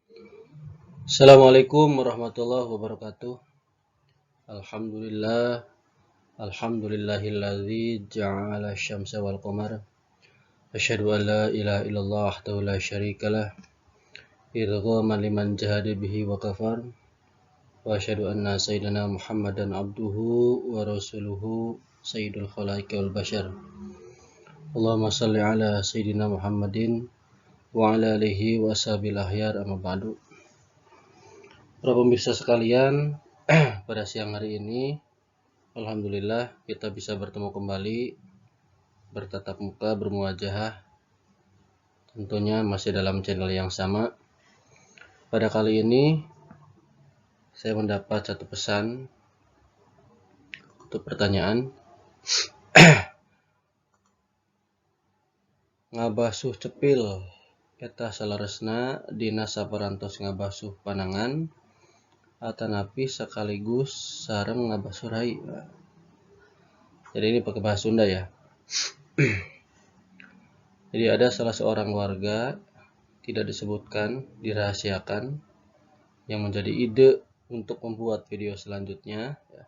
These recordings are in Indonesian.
Assalamualaikum warahmatullahi wabarakatuh. Alhamdulillah, alhamdulillahilladzi ja'ala syamsa wal qamar. Asyhadu an la ilaha illallah wahdahu la syarikalah. Irghaman liman jahada bihi wa kafar. Wa asyhadu anna sayyidina Muhammadan abduhu wa rasuluhu sayyidul khalaiqi wal bashar. Allahumma shalli ala sayyidina Muhammadin wa ala alihi wa ashabil ahyar amma ba'du. Para pemirsa sekalian, pada siang hari ini alhamdulillah kita bisa bertemu kembali, bertatap muka, bermuajahah, tentunya masih dalam channel yang sama. Pada kali ini saya mendapat satu pesan untuk pertanyaan. Ngabasuh cepil eta salaresna dina saparantos ngabasuh panangan atanapi sekaligus sareng ngabasuh rai. Jadi ini pakai bahasa Sunda ya. Jadi ada salah seorang warga, tidak disebutkan, dirahasiakan, yang menjadi ide untuk membuat video selanjutnya ya,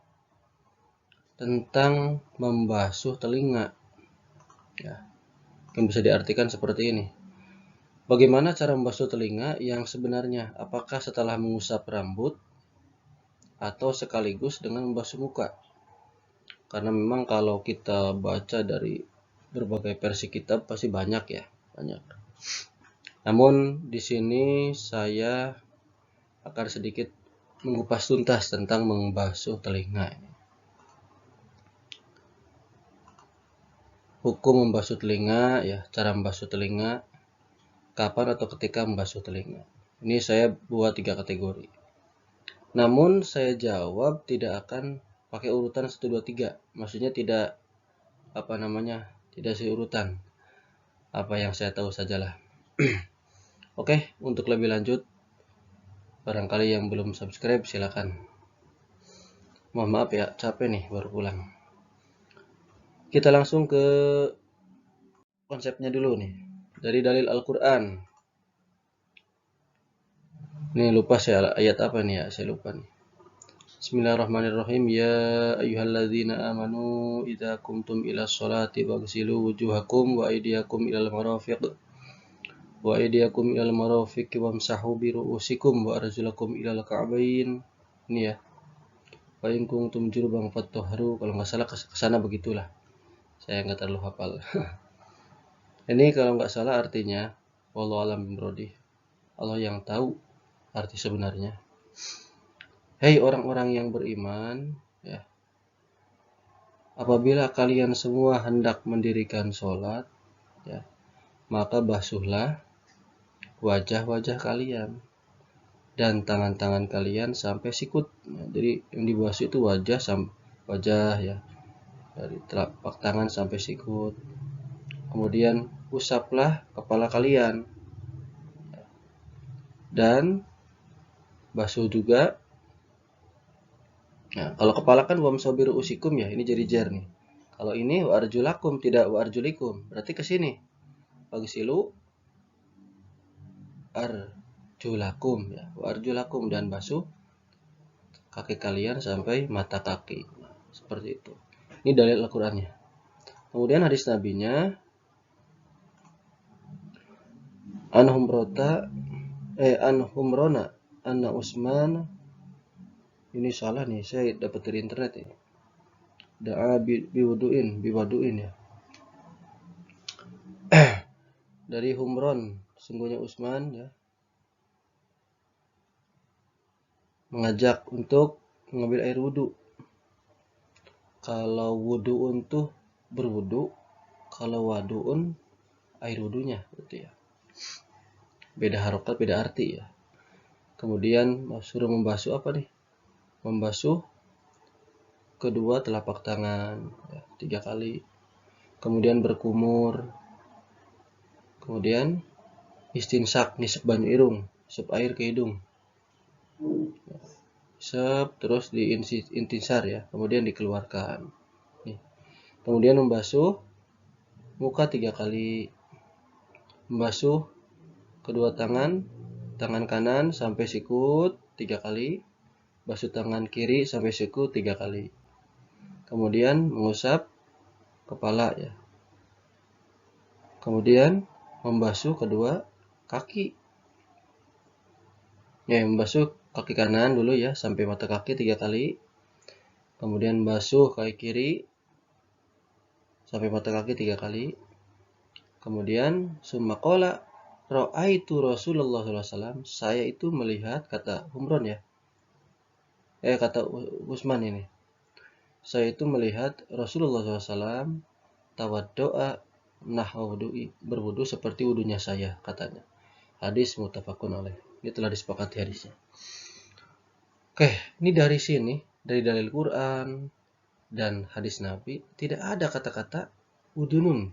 tentang membasuh telinga. Ya, mungkin bisa diartikan seperti ini. Bagaimana cara membasuh telinga yang sebenarnya? Apakah setelah mengusap rambut atau sekaligus dengan membasuh muka? Karena memang kalau kita baca dari berbagai versi kitab pasti banyak ya, banyak. Namun di sini saya akan sedikit mengupas tuntas tentang membasuh telinga. Hukum membasuh telinga ya, cara membasuh telinga, kapan atau ketika membasuh telinga. Ini saya buat 3 kategori. Namun saya jawab tidak akan pakai urutan 1 2 3. Maksudnya tidak tidak seurutan. Apa yang saya tahu sajalah. Oke, untuk lebih lanjut barangkali yang belum subscribe silakan. Mohon maaf ya, capek nih baru pulang. Kita langsung ke konsepnya dulu nih. Dari dalil Al-Qur'an. Nih lupa saya ayat apa nih ya, saya lupa nih. Bismillahirrahmanirrahim. Ya ayyuhalladzina amanu idza qumtum ila sholati faghsilu wujuhakum wa aydiyakum ilal marafiq wamsahu bi ru'usikum wa arjulakum ilal ka'bain. Ini ya. Wa in kuntum junuban fatahharu, kalau nggak salah kesana begitulah. Saya nggak terlalu hafal. Ini kalau nggak salah artinya wallahu alam bimrodi. Allah yang tahu arti sebenarnya. Hei orang-orang yang beriman, ya. Apabila kalian semua hendak mendirikan sholat, ya, maka basuhlah wajah-wajah kalian dan tangan-tangan kalian sampai sikut. Ya, jadi yang dibasuh itu wajah ya, dari telapak tangan sampai sikut. Kemudian usaplah kepala kalian dan basuh juga. Nah, kalau kepala kan wamsahu bi ru'usikum ya, ini jadi jar nih. Kalau ini wa arjulakum, tidak wa arjulikum, berarti ke sini. Fagsilu arjulakum ya, wa arjulakum, dan basuh kaki kalian sampai mata kaki. Nah, seperti itu. Ini dalil Al-Qur'annya. Kemudian hadis nabinya an humrona anna Utsman, ini salah nih, saya dapat dari internet ini. Da'a biwaduin ya. Dari Humron, sungguhnya Utsman ya, mengajak untuk mengambil air wudhu. Kalau wudu'un tuh berwudhu, kalau wadu'un air wudhunya gitu ya. Beda harokat, beda arti ya. Kemudian suruh membasuh apa nih? Membasuh kedua telapak tangan ya, 3 kali. Kemudian berkumur. Kemudian istinsak, nisep banyu irung, isep air ke hidung. Isep terus diintisar ya, kemudian dikeluarkan. Nih. Kemudian membasuh muka 3 kali. Membasuh kedua tangan tangan kanan sampai sikut 3 kali, basuh tangan kiri sampai sikut 3 kali. Kemudian mengusap kepala ya. Kemudian membasuh kedua kaki. Ya, membasuh kaki kanan dulu ya sampai mata kaki 3 kali. Kemudian basuh kaki kiri sampai mata kaki 3 kali. Kemudian summa qala ra'aitu Rasulullah SAW. Saya itu melihat, kata Humron ya. Kata Usman ini. Saya itu melihat Rasulullah SAW tawaddo'a nahwa wudu'i, berwudu seperti wudunya saya, katanya. Hadis muttafaqun alaih. Ini telah disepakati hadisnya. Oke, ini dari sini, dari dalil Quran dan hadis Nabi, tidak ada kata-kata udunun.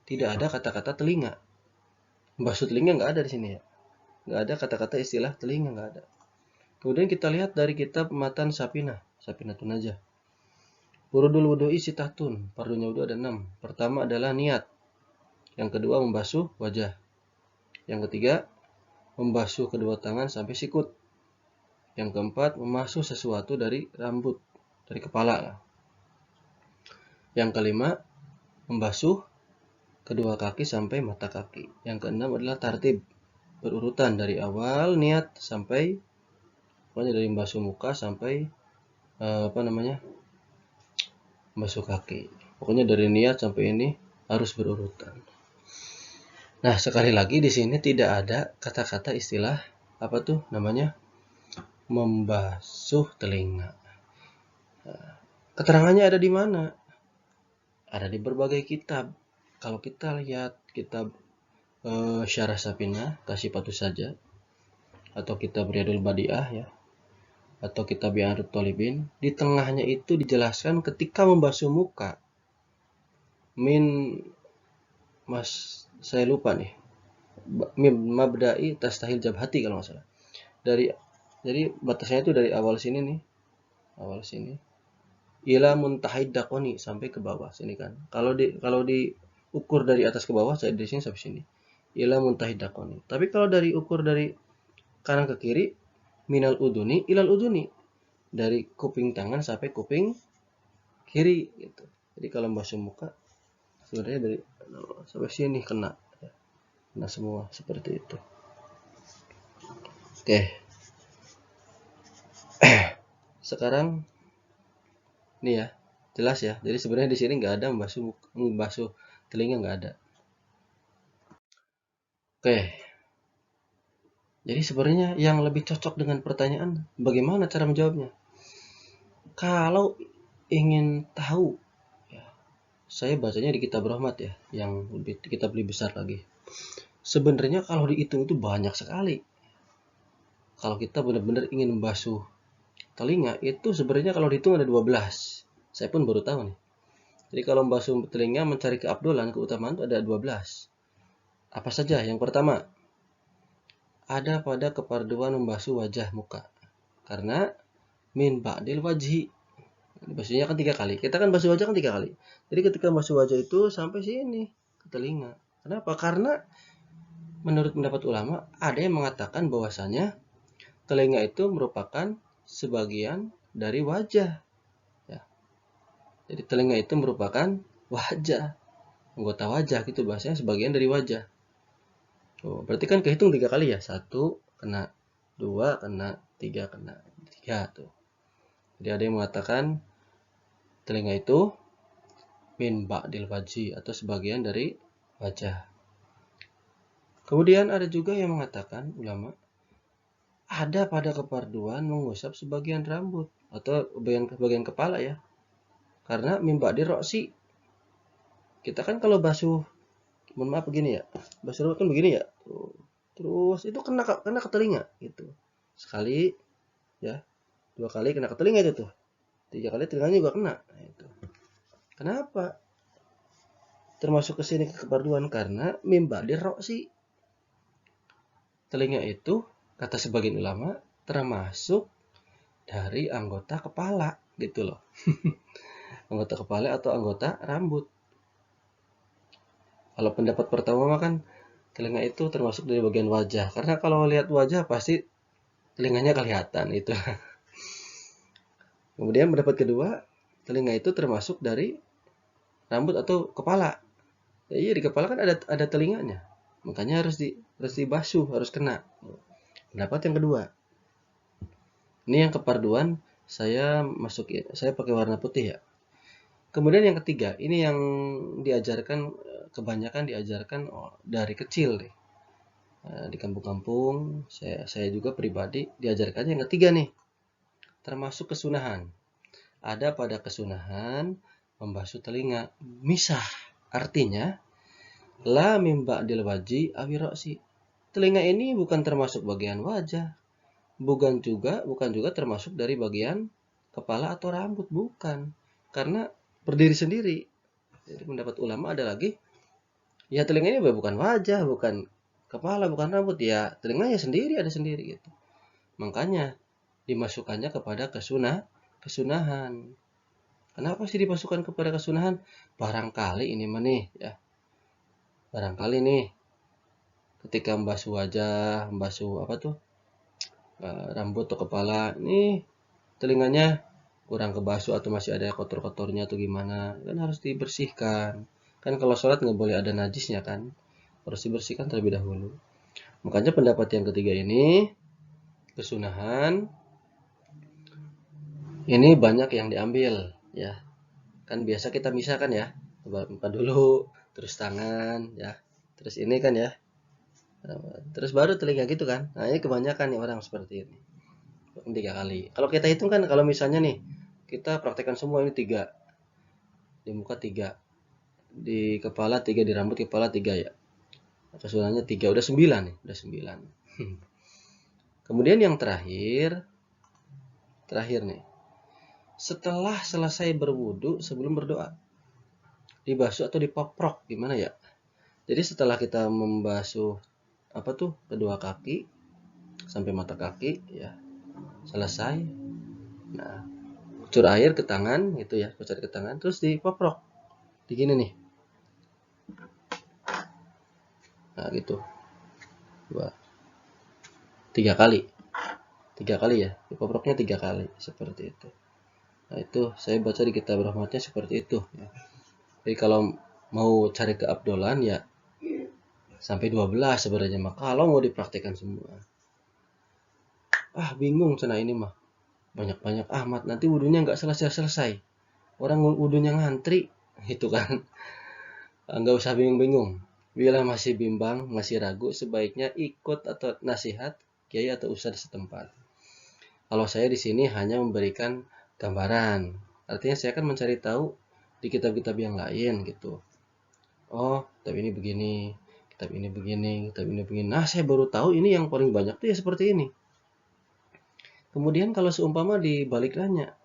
Tidak ada kata-kata telinga. Basuh telinga nggak ada di sini ya. Nggak ada kata-kata istilah telinga, nggak ada. Kemudian kita lihat dari kitab Matan Sapinatun Najah. Furudul wudu'i sitatun. Fardunya wudu ada 6. Pertama adalah niat. Yang kedua membasuh wajah. Yang ketiga membasuh kedua tangan sampai sikut. Yang keempat membasuh sesuatu dari rambut, dari kepala. Yang kelima membasuh kedua kaki sampai mata kaki. Yang keenam adalah tartib, berurutan dari awal niat sampai, pokoknya dari membasuh muka sampai membasuh kaki. Pokoknya dari niat sampai ini harus berurutan. Nah, sekali lagi di sini tidak ada kata-kata istilah membasuh telinga. Keterangannya ada di mana? Ada di berbagai kitab. Kalau kita lihat kitab Syarah Sapinah, Kasifatu saja, atau kitab Riyadul Badi'ah ya, atau kitab I'anatut Thalibin, di tengahnya itu dijelaskan ketika membasuh muka. Saya lupa nih. Mabda'i tastahil jabhati kalau nggak salah. Jadi batasnya itu dari awal sini nih. Awal sini. Ila muntahid daqoni, sampai ke bawah sini kan. Kalau diukur dari atas ke bawah, saya dari sini sampai sini. Ila muntahid daqoni. Tapi kalau ukur dari kanan ke kiri, minal uduni ilal uduni. Dari kuping tangan sampai kuping kiri gitu. Jadi kalau membasuh muka sebenarnya dari sampai sini kena semua seperti itu. Oke. Sekarang ini ya, jelas ya. Jadi sebenarnya di sini nggak ada membasuh telinga, nggak ada. Oke. Jadi sebenarnya yang lebih cocok dengan pertanyaan, bagaimana cara menjawabnya? Kalau ingin tahu, ya, saya bacanya di kitab Rahmat ya, yang kitab lebih besar lagi. Sebenarnya kalau dihitung itu banyak sekali. Kalau kita benar-benar ingin membasuh telinga, itu sebenarnya kalau dihitung ada 12. Saya pun baru tahu nih. Jadi kalau membasuh telinga mencari keabdolan, keutamaan itu ada 12. Apa saja? Yang pertama, ada pada keparduan membasuh wajah muka. Karena min ba'dil wajhi. Basuhnya kan 3 kali. Kita kan basuh wajah kan 3 kali. Jadi ketika basuh wajah itu sampai sini ke telinga. Kenapa? Karena menurut pendapat ulama ada yang mengatakan bahwasanya telinga itu merupakan sebagian dari wajah. Ya. Jadi telinga itu merupakan wajah, anggota wajah gitu, bahasanya sebagian dari wajah. Berarti kan kehitung 3 kali ya. 1 kena, 2 kena, 3 kena, 3 tuh. Jadi ada yang mengatakan telinga itu min ba'dil wajhi atau sebagian dari wajah. Kemudian ada juga yang mengatakan ulama ada pada keparduan mengusap sebagian rambut atau bagian kepala ya. Karena min ba'dil roksi. Kita kan kalau basuh, mohon maaf begini ya, basuh rambut kan begini ya. Terus itu kena ke telinga gitu. Sekali ya, 2 kali kena ke telinga itu tuh. 3 kali telinganya juga kena. Nah, itu. Kenapa? Termasuk ke sini keparduan karena min ba'dil roksi. Telinga itu kata sebagian ulama termasuk dari anggota kepala gitu loh. Anggota kepala atau anggota rambut. Kalau pendapat pertama kan telinga itu termasuk dari bagian wajah. Karena kalau lihat wajah pasti telinganya kelihatan itu. Kemudian pendapat kedua, telinga itu termasuk dari rambut atau kepala. Ya, iya, di kepala kan ada telinganya. Makanya harus dibasuh, harus kena. Pendapat yang kedua. Ini yang keparduan saya pakai warna putih ya. Kemudian yang ketiga, ini yang kebanyakan diajarkan dari kecil nih. Di kampung-kampung, saya juga pribadi diajarkannya yang ketiga nih, termasuk kesunahan. Ada pada kesunahan membasuh telinga, misah, artinya la mim ba'dil waji awi ra'si. Telinga ini bukan termasuk bagian wajah, bukan juga termasuk dari bagian kepala atau rambut, bukan. Karena berdiri sendiri. Jadi pendapat ulama ada lagi, ya telinga ini bukan wajah, bukan kepala, bukan rambut, ya telinganya sendiri, ada sendiri gitu. Makanya dimasukkannya kepada kesunahan. Kenapa sih dimasukkan kepada kesunahan? Barangkali ini nih ya. Barangkali nih ketika membasuh wajah, membasuh rambut atau kepala, ini telinganya kurang kebasuh atau masih ada kotor-kotornya atau gimana, kan harus dibersihkan. Kan kalau sholat nggak boleh ada najisnya kan, harus dibersihkan terlebih dahulu. Makanya pendapat yang ketiga ini, kesunahan, ini banyak yang diambil ya. Kan biasa kita misalkan ya, empat dulu, terus tangan ya, terus ini kan ya, terus baru telinga gitu kan. Nah ini kebanyakan nih orang seperti ini, 3 kali. Kalau kita hitung kan, kalau misalnya nih kita praktekkan semua ini 3, di muka 3, di kepala 3, di rambut kepala 3 ya, kesunahnya 3, udah 9 nih, udah 9. Kemudian yang terakhir nih, setelah selesai berwudu sebelum berdoa, dibasuh atau dipoprok, gimana ya? Jadi setelah kita membasuh kedua kaki sampai mata kaki ya, selesai. Nah, kucur air ke tangan gitu ya, kucur ke tangan, terus dipoprok. Begini nih. Nah, gitu. 3 kali. 3 kali ya. Dipoproknya 3 kali seperti itu. Nah, itu saya baca di kitab rahmatnya seperti itu ya. Jadi kalau mau cari keabdolan ya sampai 12 sebenarnya mah, kalau mau dipraktikkan semua. Bingung cenah ini mah. Banyak-banyak amat, nanti wudunya nggak selesai-selesai. Orang wudunya ngantri, gitu kan. Nggak usah bingung-bingung. Bila masih bimbang, masih ragu, sebaiknya ikut atau nasihat kiai atau ustadz setempat. Kalau saya di sini hanya memberikan gambaran. Artinya saya akan mencari tahu di kitab-kitab yang lain gitu. Oh, kitab ini begini, kitab ini begini, kitab ini begini. Nah, saya baru tahu ini yang paling banyak tuh ya seperti ini. Kemudian kalau seumpama dibalik nanya,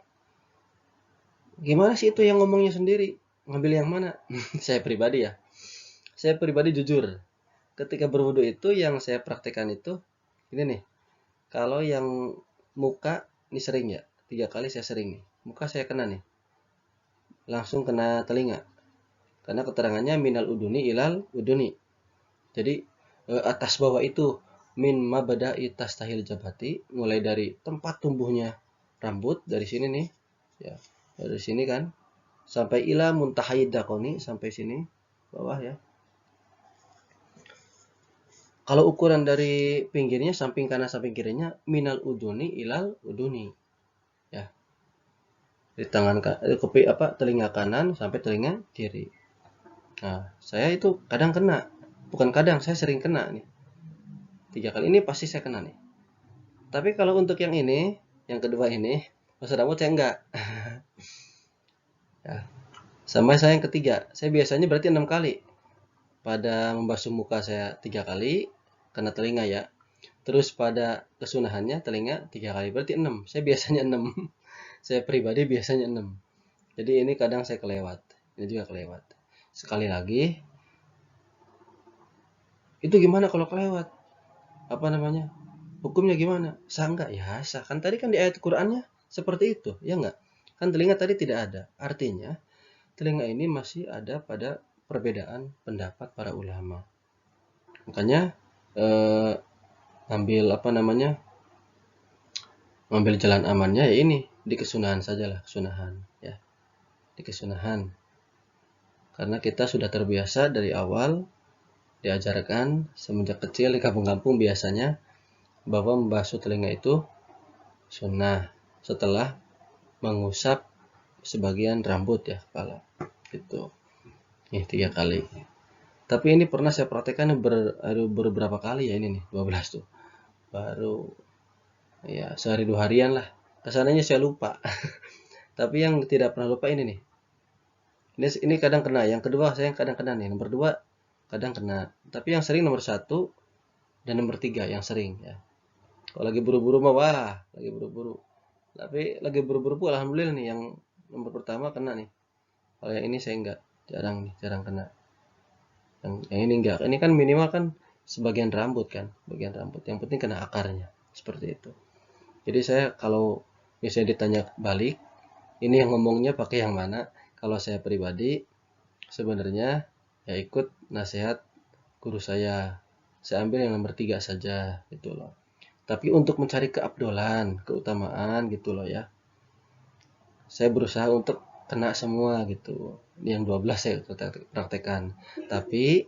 gimana sih itu yang ngomongnya sendiri? Ngambil yang mana? Saya pribadi ya. Saya pribadi jujur. Ketika berwudu itu yang saya praktekkan itu ini nih. Kalau yang muka ini sering ya. 3 kali saya sering nih. Muka saya kena nih. Langsung kena telinga. Karena keterangannya minal uduni ilal uduni. Jadi atas bawah itu min mabda'i tastahil jabati, mulai dari tempat tumbuhnya rambut dari sini nih. Ya. Dari sini kan sampai ila muntahai dakoni, sampai sini bawah ya. Kalau ukuran dari pinggirnya, samping kanan samping kirinya, minal uduni ilal uduni ya. Di telinga kanan sampai telinga kiri. Nah, saya itu kadang kena, bukan kadang, saya sering kena nih. 3 kali ini pasti saya kena nih. Tapi kalau untuk yang ini, yang kedua ini, masa rambut saya enggak. Ya. Sama saya yang ketiga, saya biasanya berarti 6 kali. Pada membasuh muka saya 3 kali, kena telinga ya. Terus pada kesunahannya telinga 3 kali, berarti 6. Saya biasanya 6. Saya pribadi biasanya 6. Jadi ini kadang saya kelewat. Ini juga kelewat. Sekali lagi, itu gimana kalau kelewat? Hukumnya gimana? Sah enggak? Ya sah. Kan tadi kan di ayat Qur'annya seperti itu, ya enggak? Kan telinga tadi tidak ada. Artinya, telinga ini masih ada pada perbedaan pendapat para ulama. Makanya ngambil ngambil jalan amannya ya ini di kesunahan sajalah, kesunahan ya, di kesunahan. Karena kita sudah terbiasa dari awal diajarkan semenjak kecil di kampung-kampung biasanya bahwa membasuh telinga itu sunnah setelah mengusap sebagian rambut ya kepala itu. Nih 3 kali. Tapi ini pernah saya praktekkan beberapa kali ya ini nih 12 tuh. Baru ya sehari 2 harian lah. Kesananya saya lupa. Tapi yang tidak pernah lupa ini nih. Ini kadang kena. Yang kedua saya kadang kena nih. Nomor 2 kadang kena. Tapi yang sering nomor 1 dan nomor 3 yang sering ya. Kalau lagi buru-buru mah wah, lagi buru-buru. Tapi lagi buru-buru alhamdulillah nih yang nomor pertama kena nih. Kalau yang ini saya enggak, jarang kena. Yang ini enggak. Ini kan minimal kan sebagian rambut kan, bagian rambut. Yang penting kena akarnya. Seperti itu. Jadi saya kalau misalnya ditanya balik, ini yang ngomongnya pakai yang mana? Kalau saya pribadi sebenarnya ya ikut nasihat guru saya. Saya ambil yang nomor 3 saja gitu loh. Tapi untuk mencari keabdolan, keutamaan gitu loh ya. Saya berusaha untuk kena semua gitu. Yang 12 saya praktekkan. Tapi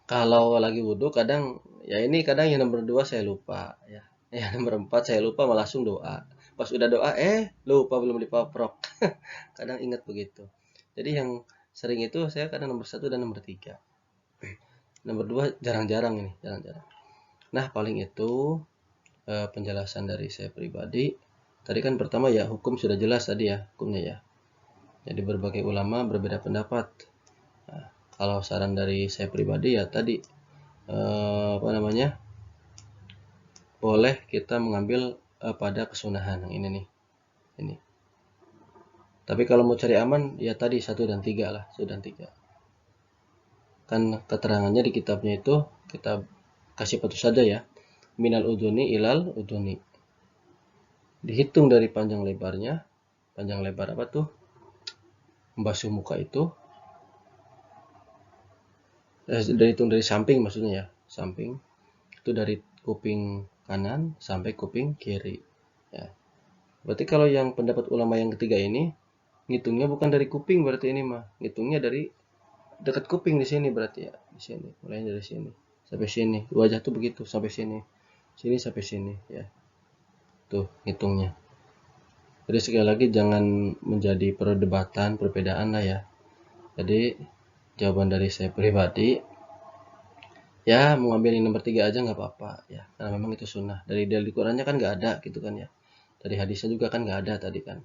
kalau lagi wudhu kadang ya ini kadang yang nomor 2 saya lupa ya. Yang nomor 4 saya lupa malah langsung doa. Pas udah doa lupa belum dipaprok. Kadang ingat begitu. Jadi yang sering itu saya kadang nomor 1 dan nomor 3. Nomor 2 jarang-jarang ini, jarang-jarang. Nah, paling itu penjelasan dari saya pribadi. Tadi kan pertama ya hukum sudah jelas tadi ya, hukumnya ya. Jadi berbagai ulama berbeda pendapat. Nah, kalau saran dari saya pribadi ya tadi boleh kita mengambil pada kesunahan yang ini nih. Ini. Tapi kalau mau cari aman ya tadi 1 dan 3 lah, 1 dan 3. Kan keterangannya di kitabnya itu kita kasih petunjuk saja ya. Minal uduni ilal uduni. Dihitung dari panjang lebarnya. Panjang lebar apa tuh? Membasuh muka itu. Dihitung dari samping maksudnya ya. Samping. Itu dari kuping kanan sampai kuping kiri. Ya. Berarti kalau yang pendapat ulama yang ketiga ini, ngitungnya bukan dari kuping berarti ini mah. Ngitungnya dari dekat kuping di sini berarti ya. Di sini. Mulainya dari sini. Sampai sini. Wajah tuh begitu. Sampai sini. Sini sampai sini. Ya. Tuh ngitungnya. Jadi sekali lagi jangan menjadi perdebatan, perbedaan lah ya. Jadi jawaban dari saya pribadi, ya mau ambil yang nomor 3 aja nggak apa-apa ya. Karena memang itu sunnah. Dari Qurannya kan nggak ada gitu kan ya. Dari hadisnya juga kan nggak ada tadi kan.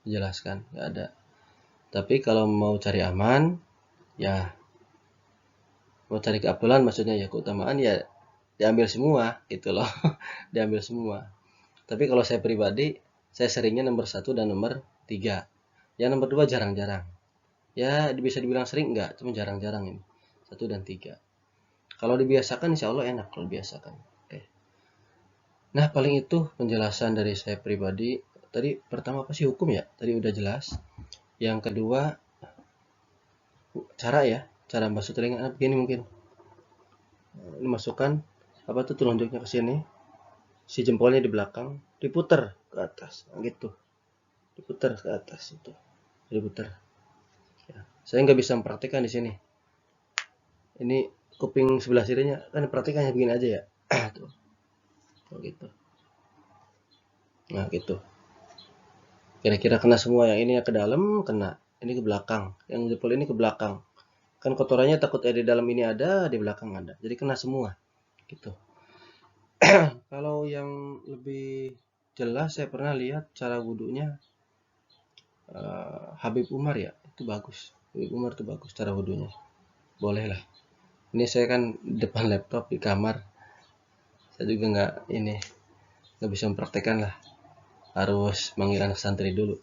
Dijelaskan nggak ada. Tapi kalau mau cari aman, ya mau cari keabdulan maksudnya ya keutamaan ya diambil semua gitu loh. Diambil semua. Tapi kalau saya pribadi, saya seringnya nomor 1 dan nomor 3. Yang nomor 2 jarang-jarang. Ya bisa dibilang sering enggak, cuma jarang-jarang ini. 1 dan 3. Kalau dibiasakan insya Allah enak kalau dibiasakan. Oke. Nah paling itu penjelasan dari saya pribadi. Tadi pertama apa sih hukum ya? Tadi udah jelas. Yang kedua cara ya. Cara basuh telinga begini mungkin. Ini masukkan apa tuh telunjuknya ke sini. Si jempolnya di belakang, diputar ke atas, nah, gitu, diputar ke atas itu, diputar. Ya. Saya nggak bisa mempraktikkan di sini. Ini kuping sebelah kirinya kan praktikannya begini aja ya, tuh, oh, gitu. Nah gitu. Kira-kira kena semua yang ini ya ke dalam kena, ini ke belakang, yang jempol ini ke belakang. Kan kotorannya takut di dalam ini ada, di belakang ada, jadi kena semua, gitu. Kalau yang lebih jelas saya pernah lihat cara wudhunya Habib Umar ya, itu bagus. Habib Umar itu bagus cara wudhunya. Boleh lah. Ini saya kan depan laptop di kamar. Saya juga nggak bisa mempraktekkan lah. Harus manggil anak santri dulu.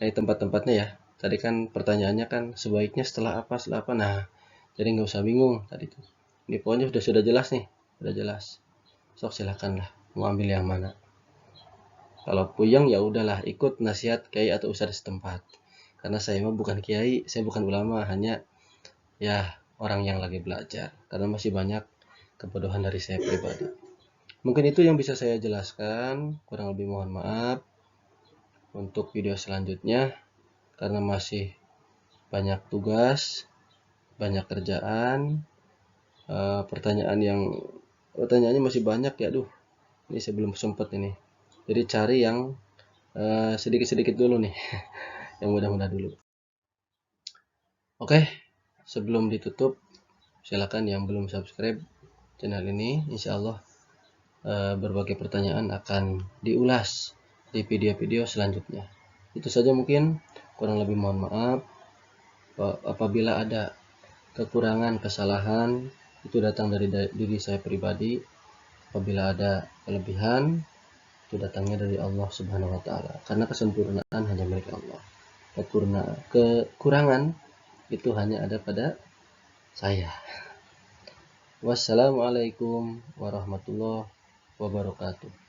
Nah, tempat-tempatnya ya. Tadi kan pertanyaannya kan sebaiknya setelah apa. Nah, jadi nggak usah bingung tadi tuh. Ini pokoknya sudah jelas nih, sudah jelas. Sok silakan lah, mau ambil yang mana. Kalau puyeng ya udahlah ikut nasihat kiai atau ustadz setempat. Karena saya mah bukan kiai, saya bukan ulama, hanya ya orang yang lagi belajar, karena masih banyak kebodohan dari saya pribadi. Mungkin itu yang bisa saya jelaskan, kurang lebih mohon maaf. Untuk video selanjutnya, karena masih banyak tugas, banyak kerjaan, pertanyaannya masih banyak ya, ini saya belum sempat ini. Jadi cari yang sedikit-sedikit dulu nih, yang mudah-mudah dulu. Oke, sebelum ditutup, silakan yang belum subscribe channel ini, insya Allah berbagai pertanyaan akan diulas di video-video selanjutnya. Itu saja mungkin, kurang lebih mohon maaf. Apabila ada kekurangan, kesalahan, itu datang dari diri saya pribadi. Apabila ada kelebihan, itu datangnya dari Allah Subhanahu wa Ta'ala, karena kesempurnaan hanya milik Allah. Kekurangan itu hanya ada pada saya. Wassalamualaikum warahmatullahi wabarakatuh.